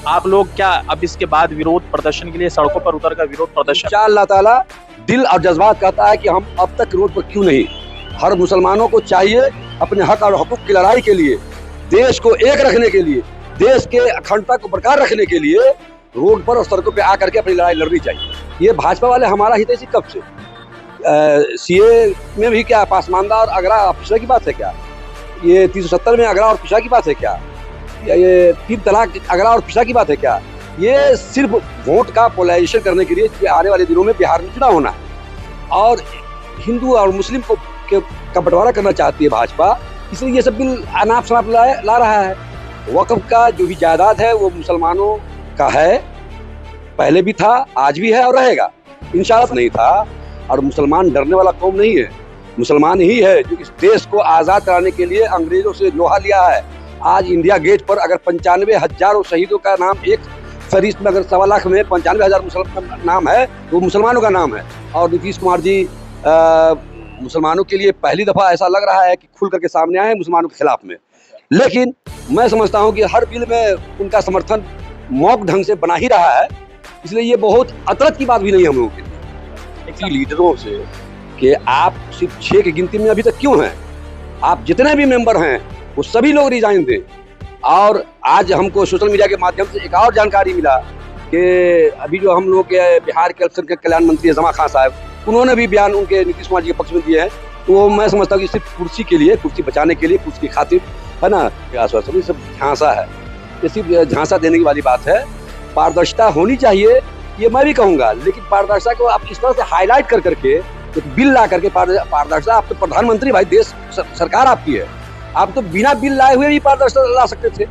आप लोग क्या अब इसके बाद विरोध प्रदर्शन के लिए सड़कों पर उतर कर विरोध प्रदर्शन? इंशाअल्लाह ताला दिल और जज्बात कहता है कि हम अब तक रोड पर क्यों नहीं। हर मुसलमानों को चाहिए अपने हक और हुकूक की लड़ाई के लिए, देश को एक रखने के लिए, देश के अखंडता को बरकरार रखने के लिए रोड पर और सड़कों पे आकर के अपनी लड़ाई लड़नी चाहिए। ये भाजपा वाले हमारा हितैषी कब से? सीए में भी क्या पासमानदा और अगरा पिछड़ा की बात है क्या? ये 370 में अगरा और पिछड़ा की बात है क्या? ये 3 तलाक अगरा और पिछड़ा की बात है क्या? ये सिर्फ वोट का पोलराइजेशन करने के लिए कि आने वाले दिनों में बिहार में चुनाव होना है और हिंदू और मुस्लिम का बंटवारा करना चाहती है भाजपा, इसलिए ये सब बिल अनाप शनाप ला रहा है। वक्फ का जो भी जायदाद है वो मुसलमानों का है, पहले भी था, आज भी है और रहेगा। इंशाअल्लाह नहीं था। और मुसलमान डरने वाला कौम नहीं है, मुसलमान ही है जो इस देश को आज़ाद कराने के लिए अंग्रेजों से लोहा लिया है। आज इंडिया गेट पर अगर 95,000 शहीदों का नाम एक फहरिस्त में अगर 1.25 लाख में 95,000 नाम है तो मुसलमानों का नाम है। और नीतीश कुमार जी मुसलमानों के लिए पहली दफ़ा ऐसा लग रहा है कि खुल करके सामने आए हैं मुसलमानों के खिलाफ में। लेकिन मैं समझता हूं कि हर बिल में उनका समर्थन मौक ढंग से बना ही रहा है, इसलिए ये बहुत अतरत की बात भी नहीं है हम लोगों के लिए लीडरों से कि आप सिर्फ 6 की गिनती में अभी तक क्यों हैं। आप जितने भी मेंबर हैं वो सभी लोग रिजाइन दें। और आज हमको सोशल मीडिया के माध्यम से एक और जानकारी मिला कि अभी जो हम लोग के बिहार के अल्पसंख्यक कल्याण मंत्री जमा खान साहब, उन्होंने भी बयान उनके नीतीश कुमार जी के पक्ष में दिए हैं। तो मैं समझता हूँ कि सिर्फ कुर्सी के लिए, कुर्सी बचाने के लिए, कुर्सी की खातिर है ना, आश्वासन सब झांसा है। ये सिर्फ झांसा देने की वाली बात है। पारदर्शिता होनी चाहिए ये मैं भी कहूँगा, लेकिन पारदर्शिता को आप इस तरह से हाईलाइट कर करके एक बिल ला करके पारदर्शिता, आप तो प्रधानमंत्री भाई, देश सरकार आपकी है, आप तो बिना बिल लाए हुए भी पारदर्शिता ला सकते थे।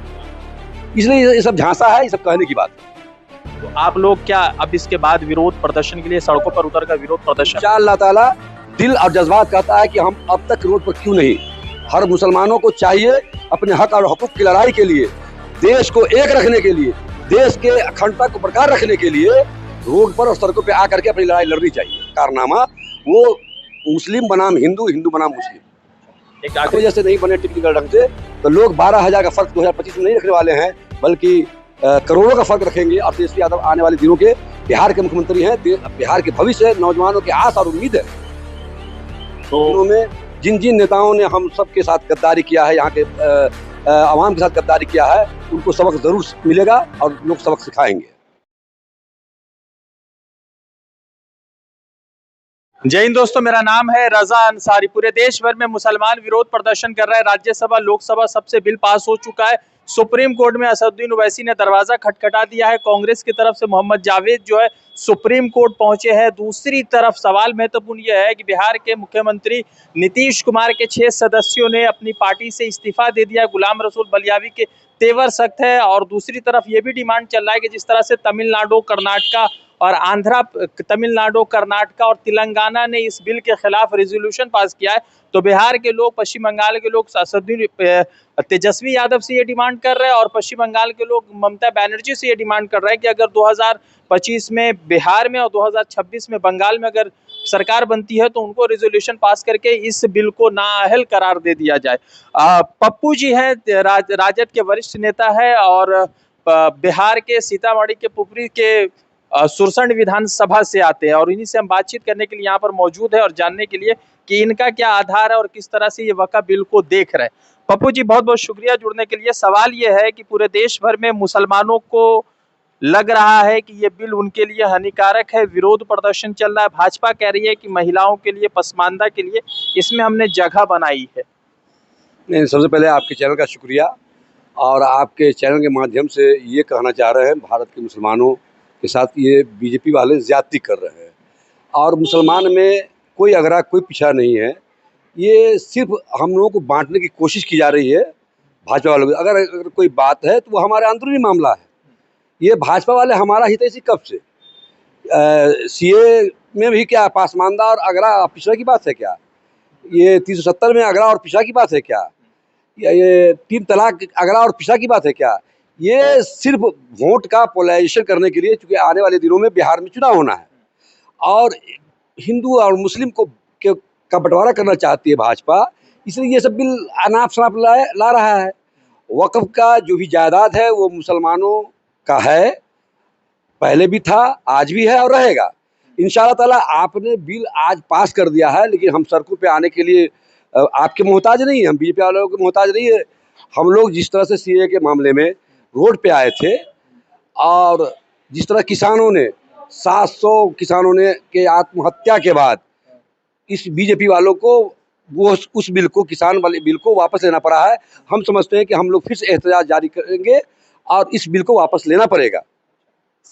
इसलिए ये सब झांसा है, ये सब कहने की बात है। तो आप लोग क्या अब इसके बाद विरोध प्रदर्शन के लिए सड़कों पर उतर कर विरोध प्रदर्शन? इंशाअल्लाह ताला दिल और जज्बात कहता है कि हम अब तक रोड पर क्यों नहीं। हर मुसलमानों को चाहिए अपने हक और हुकूक की लड़ाई के लिए, देश को एक रखने के लिए, देश के अखंडता को बरकरार रखने के लिए रोड पर और सड़कों पे आकर के अपनी लड़ाई लड़नी चाहिए। कारनामा वो मुस्लिम बनाम हिंदू, हिंदू बनाम मुस्लिम एक वजह से नहीं बने टेक्निकल ढंग से, तो लोग 12,000 का फर्क 2025 में नहीं रखने वाले हैं, बल्कि करोड़ों का फर्क रखेंगे। और तेजस्वी यादव आने वाले दिनों के बिहार के मुख्यमंत्री हैं, बिहार के भविष्य, नौजवानों की आस और उम्मीद है। तो उन्होंने जिन नेताओं ने हम सबके साथ गद्दारी किया है, यहाँ के आवाम के साथ गद्दारी किया है, उनको सबक जरूर मिलेगा और लोग सबक सिखाएंगे। जय हिंद दोस्तों, मेरा नाम है रजा अंसारी। पूरे देश भर में मुसलमान विरोध प्रदर्शन कर रहे हैं। राज्यसभा, लोकसभा सबसे बिल पास हो चुका है। सुप्रीम कोर्ट में असदुद्दीन ओवैसी ने दरवाजा खटखटा दिया है। कांग्रेस की तरफ से मोहम्मद जावेद जो है सुप्रीम कोर्ट पहुंचे हैं। दूसरी तरफ सवाल महत्वपूर्ण यह है कि बिहार के मुख्यमंत्री नीतीश कुमार के 6 सदस्यों ने अपनी पार्टी से इस्तीफा दे दिया। गुलाम रसूल बलियावी के तेवर सख्त है। और दूसरी तरफ ये भी डिमांड चल रहा है कि जिस तरह से तमिलनाडु, कर्नाटका और आंध्रा, तमिलनाडु, कर्नाटका और तेलंगाना ने इस बिल के खिलाफ रेजोल्यूशन पास किया है, तो बिहार के लोग, पश्चिम बंगाल के लोग तेजस्वी यादव से ये डिमांड कर रहे हैं और पश्चिम बंगाल के लोग ममता बनर्जी से ये डिमांड कर रहे हैं कि अगर 2025 में बिहार में और 2026 में बंगाल में अगर सरकार बनती है तो उनको रेजोल्यूशन पास करके इस बिल को नाअहल करार दे दिया जाए। पप्पू जी है, राजद के वरिष्ठ नेता है और बिहार के सीतामढ़ी के पुपरी के सुरसंड विधानसभा से आते हैं और इन्हीं से हम बातचीत करने के लिए यहाँ पर मौजूद है और जानने के लिए कि इनका क्या आधार है और किस तरह से ये वक्फ बिल को देख रहे हैं। पप्पू जी, बहुत बहुत शुक्रिया जुड़ने के लिए। सवाल ये है कि पूरे देश भर में मुसलमानों को लग रहा है कि ये बिल उनके लिए हानिकारक है, विरोध प्रदर्शन चल रहा है। भाजपा कह रही है कि महिलाओं के लिए, पसमानदा के लिए इसमें हमने जगह बनाई है। नहीं, सबसे पहले आपके चैनल का शुक्रिया। और आपके चैनल के माध्यम से ये कहना चाह रहे हैं, भारत के मुसलमानों के साथ ये बीजेपी वाले ज्यादती कर रहे हैं और मुसलमान में कोई अगरा, कोई पिछड़ा नहीं है। ये सिर्फ हम लोगों को बांटने की कोशिश की जा रही है भाजपा वालों की। अगर कोई बात है तो वो हमारे अंदरूनी मामला है। ये भाजपा वाले हमारा हितैषी कब से? सीए में भी क्या पासमानदा और अगरा पिछड़ा की बात है क्या? ये 370 में अगरा और पिछड़ा की बात है क्या? ये 3 तलाक अगरा और पिछड़ा की बात है क्या? ये सिर्फ वोट का पोलराइजेशन करने के लिए, क्योंकि आने वाले दिनों में बिहार में चुनाव होना है और हिंदू और मुस्लिम का बंटवारा करना चाहती है भाजपा, इसलिए ये सब बिल अनाप शनाप ला रहा है। वक्फ का जो भी जायदाद है वो मुसलमानों का है, पहले भी था, आज भी है और रहेगा। इंशाअल्लाह ताला आपने बिल आज पास कर दिया है, लेकिन हम सड़कों पे आने के लिए आपके मोहताज नहीं है, हम बीजेपी वालों के मोहताज नहीं है। हम लोग जिस तरह से सीए के मामले में रोड पे आए थे और जिस तरह किसानों ने 700 किसानों ने के आत्महत्या के बाद इस बीजेपी वालों को वो उस बिल को, किसान वाले बिल को वापस लेना पड़ा है। हम समझते हैं कि हम लोग फिर से एहतजाज जारी करेंगे और इस बिल को वापस लेना पड़ेगा।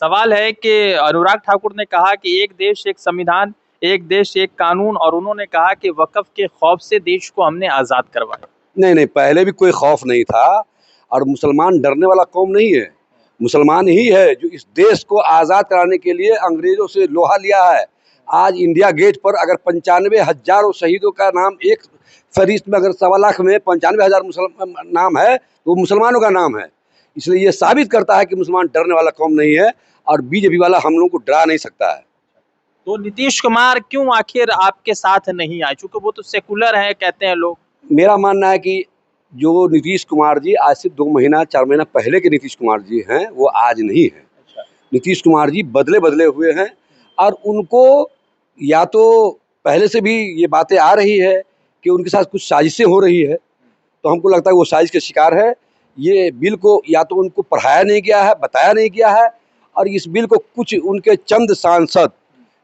सवाल है कि अनुराग ठाकुर ने कहा कि एक देश एक संविधान, एक देश एक कानून, और उन्होंने कहा कि वक़्फ़ के खौफ से देश को हमने आज़ाद करवाया। नहीं नहीं, पहले भी कोई खौफ नहीं था और मुसलमान डरने वाला कौम नहीं है। मुसलमान ही है जो इस देश को आज़ाद कराने के लिए अंग्रेज़ों से लोहा लिया है। आज इंडिया गेट पर अगर 95,000 शहीदों का नाम एक फहरिस्त में, अगर 1.25 लाख में 95,000 मुसलमान नाम है तो वो मुसलमानों का नाम है। इसलिए ये साबित करता है कि मुसलमान डरने वाला कौम नहीं है और बीजेपी वाला हम लोगों को डरा नहीं सकता है। तो नीतीश कुमार क्यों आखिर आपके साथ नहीं आए? चूँकि वो तो सेकुलर हैं कहते हैं लोग। मेरा मानना है कि जो नीतीश कुमार जी आज से 2 महीना 4 महीना पहले के नीतीश कुमार जी हैं, वो आज नहीं हैं। नीतीश कुमार जी बदले हुए हैं और उनको या तो पहले से भी ये बातें आ रही है कि उनके साथ कुछ साजिशें हो रही है, तो हमको लगता है वो साजिश के शिकार है। ये बिल को या तो उनको पढ़ाया नहीं गया है, बताया नहीं गया है, और इस बिल को कुछ उनके चंद सांसद,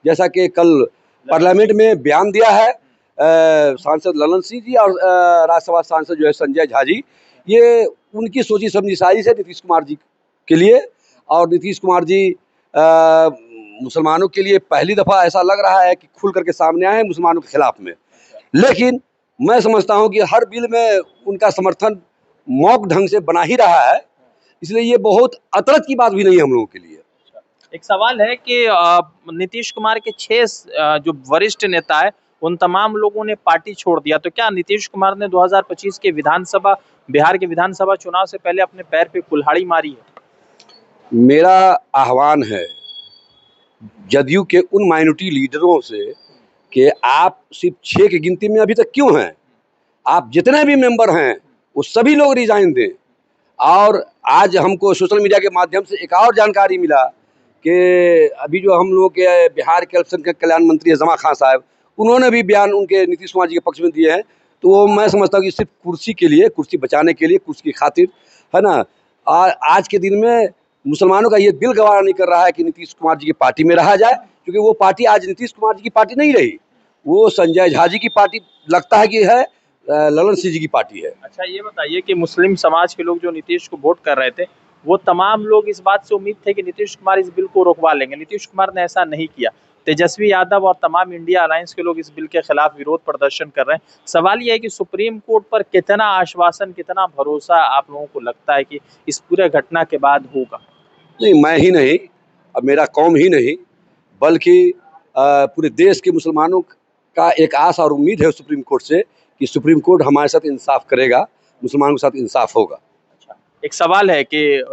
जैसा कि कल पार्लियामेंट में बयान दिया है सांसद ललन सिंह जी और राज्यसभा सांसद जो है संजय झा जी, ये उनकी सोची समझी साजिश है नीतीश कुमार जी के लिए। और नीतीश कुमार जी मुसलमानों के लिए पहली दफ़ा ऐसा लग रहा है कि खुल करके सामने आए हैं मुसलमानों के खिलाफ में। लेकिन मैं समझता हूं कि हर बिल में उनका समर्थन मौक ढंग से बना ही रहा है, इसलिए ये बहुत अतरत की बात भी नहीं है हम लोगों के लिए। एक सवाल है कि नीतीश कुमार के 6 जो वरिष्ठ नेता है, उन तमाम लोगों ने पार्टी छोड़ दिया। तो क्या नीतीश कुमार ने 2025 के बिहार के विधानसभा चुनाव से पहले अपने पैर पे कुल्हाड़ी मारी है? मेरा आह्वान है जदयू के उन माइनॉरिटी लीडरों से कि आप सिर्फ 6 की गिनती में अभी तक क्यों हैं? आप जितने भी मेंबर हैं वो सभी लोग रिजाइन दें। और आज हमको सोशल मीडिया के माध्यम से एक और जानकारी मिला कि अभी जो हम लोग के बिहार के अल्पसंख्यक कल्याण मंत्री जमा खान साहब, उन्होंने भी बयान उनके नीतीश कुमार जी के पक्ष में दिए हैं। तो वो मैं समझता हूँ कि सिर्फ कुर्सी के लिए, कुर्सी बचाने के लिए, कुर्सी की खातिर, है ना, आज के दिन में मुसलमानों का ये दिल गवारा नहीं कर रहा है कि नीतीश कुमार जी की पार्टी में रहा जाए, क्योंकि वो पार्टी आज नीतीश कुमार जी की पार्टी नहीं रही, वो संजय झा जी की पार्टी लगता है कि है, ललन सिंह जी की पार्टी है। अच्छा, ये बताइए कि मुस्लिम समाज के लोग जो नीतीश को वोट कर रहे थे, वो तमाम लोग इस बात से उम्मीद थे कि नीतीश कुमार इस बिल को रोकवा लेंगे। नीतीश कुमार ने ऐसा नहीं किया। तेजस्वी यादव और तमाम इंडिया अलायंस के लोग इस बिल के खिलाफ विरोध प्रदर्शन कर रहे हैं। सवाल ये है कि सुप्रीम कोर्ट पर कितना आश्वासन, कितना भरोसा आप लोगों को लगता है कि इस पूरे घटना के बाद होगा? नहीं, मैं ही नहीं, अब मेरा कौम ही नहीं, बल्कि पूरे देश के मुसलमानों का एक आस और उम्मीद है सुप्रीम कोर्ट से कि सुप्रीम कोर्ट हमारे साथ इंसाफ करेगा, मुसलमानों के साथ इंसाफ होगा। एक सवाल है कि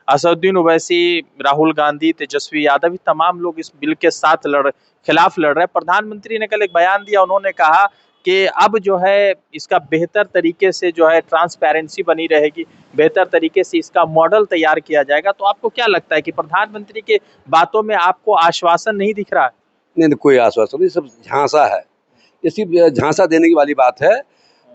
असदुद्दीन ओवैसी, राहुल गांधी, तेजस्वी यादव, ये तमाम लोग इस बिल के खिलाफ लड़ रहे हैं। प्रधानमंत्री ने कल एक बयान दिया, उन्होंने कहा कि अब जो है इसका बेहतर तरीके से जो है ट्रांसपेरेंसी बनी रहेगी, बेहतर तरीके से इसका मॉडल तैयार किया जाएगा। तो आपको क्या लगता है कि प्रधानमंत्री के बातों में आपको आश्वासन नहीं दिख रहा है? नहीं, कोई आश्वासन नहीं, सब झांसा है। ये सिर्फ झांसा देने की वाली बात है।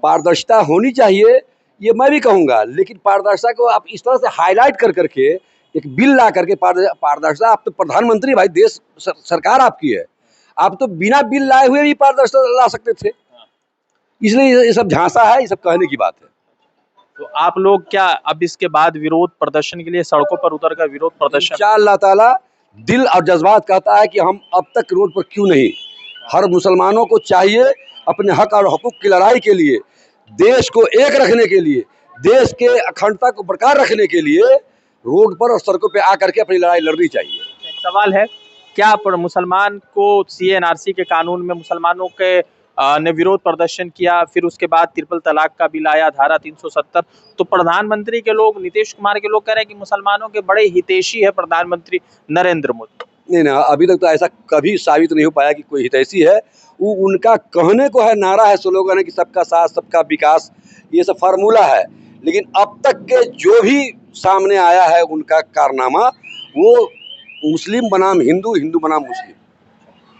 पारदर्शिता होनी चाहिए, ये मैं भी कहूँगा, लेकिन पारदर्शिता को आप इस तरह से हाईलाइट कर करके एक बिल ला करके पारदर्शिता, आप तो प्रधानमंत्री भाई, देश सरकार आपकी है, आप तो बिना बिल लाए हुए भी पारदर्शिता ला सकते थे। इसलिए ये सब झांसा है, ये सब कहने की बात है। तो आप लोग क्या अब इसके बाद विरोध प्रदर्शन के लिए सड़कों पर उतरकर विरोध प्रदर्शन? इंशाअल्लाह ताला दिल और जज्बात कहता है कि हम अब तक रोड पर क्यों नहीं। हर मुसलमानों को चाहिए अपने हक और हकूक की लड़ाई के लिए, देश को एक रखने के लिए, देश के अखंडता को बरकरार रखने के लिए रोड पर और सड़कों पे आकर के अपनी लड़ाई लड़नी चाहिए। एक सवाल है, क्या पर मुसलमान को सीएनआरसी के कानून में मुसलमानों के ने विरोध प्रदर्शन किया, फिर उसके बाद ट्रिपल तलाक का बिल आया, धारा 370, तो प्रधानमंत्री के लोग, नीतीश कुमार के लोग कह रहे हैं कि मुसलमानों के बड़े हितैषी है प्रधानमंत्री नरेंद्र मोदी। नहीं ना, अभी तक तो ऐसा कभी साबित नहीं हो पाया कि कोई हितैषी है। वो उनका कहने को है, नारा है, स्लोगन है कि सबका साथ सबका विकास, ये सब फार्मूला है, लेकिन अब तक के जो भी सामने आया है उनका कारनामा, वो मुस्लिम बनाम हिंदू, हिंदू बनाम मुस्लिम।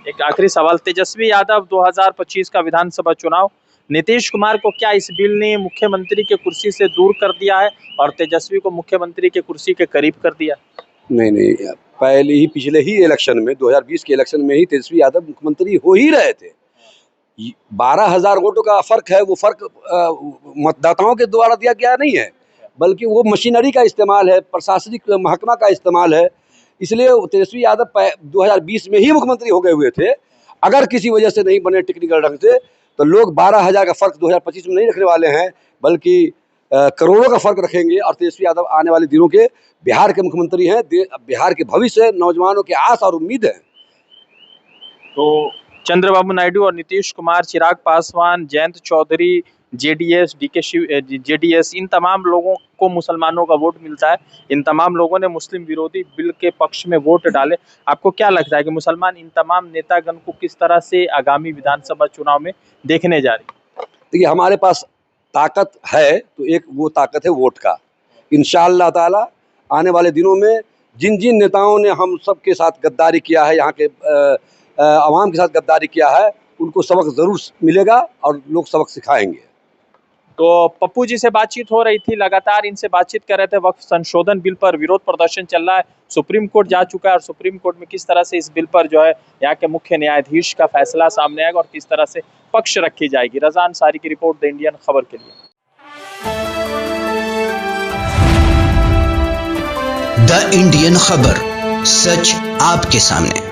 एक आखिरी सवाल, तेजस्वी यादव 2025 का विधानसभा चुनाव, नीतीश कुमार को क्या इस बिल ने मुख्यमंत्री के कुर्सी से दूर कर दिया है और तेजस्वी को मुख्यमंत्री के कुर्सी के करीब कर दिया? नहीं, पहले ही पिछले ही इलेक्शन में 2020 के इलेक्शन में ही तेजस्वी यादव मुख्यमंत्री हो ही रहे थे। 12,000 वोटों का फर्क है, वो फर्क मतदाताओं के द्वारा दिया गया नहीं है, बल्कि वो मशीनरी का इस्तेमाल है, प्रशासनिक महकमा का इस्तेमाल है। इसलिए तेजस्वी यादव 2020 में ही मुख्यमंत्री हो गए हुए थे। अगर किसी वजह से नहीं बने टेक्निकल ढंग से, तो लोग 12,000 का फर्क 2025 में नहीं रखने वाले हैं, बल्कि करोड़ों का फर्क रखेंगे। और तेजस्वी यादव आने वाले दिनों के बिहार के मुख्यमंत्री हैं। बिहार के भविष्य, नौजवानों के आस और उम्मीद है। तो चंद्रबाबू नायडू और नीतीश कुमार, चिराग पासवान, जयंत चौधरी, जेडीएस, जेडीएस, इन तमाम लोगों को मुसलमानों का वोट मिलता है। इन तमाम लोगों ने मुस्लिम विरोधी बिल के पक्ष में वोट डाले। आपको क्या लगता है कि मुसलमान इन तमाम नेतागण को किस तरह से आगामी विधानसभा चुनाव में देखने जा रही? देखिए, हमारे पास ताकत है, तो एक वो ताकत है वोट का। इंशाअल्लाह ताला आने वाले दिनों में जिन जिन नेताओं ने हम सब के साथ गद्दारी किया है, यहाँ के आवाम के साथ गद्दारी किया है, उनको सबक ज़रूर मिलेगा और लोग सबक सिखाएंगे। तो पप्पू जी से बातचीत हो रही थी, लगातार इनसे बातचीत कर रहे थे। वक्फ संशोधन बिल पर विरोध प्रदर्शन चल रहा है, सुप्रीम कोर्ट जा चुका है और सुप्रीम कोर्ट में किस तरह से इस बिल पर जो है यहाँ के मुख्य न्यायाधीश का फैसला सामने आएगा और किस तरह से पक्ष रखी जाएगी। रज़ा अंसारी की रिपोर्ट, द इंडियन खबर के लिए। द इंडियन खबर, सच आपके सामने।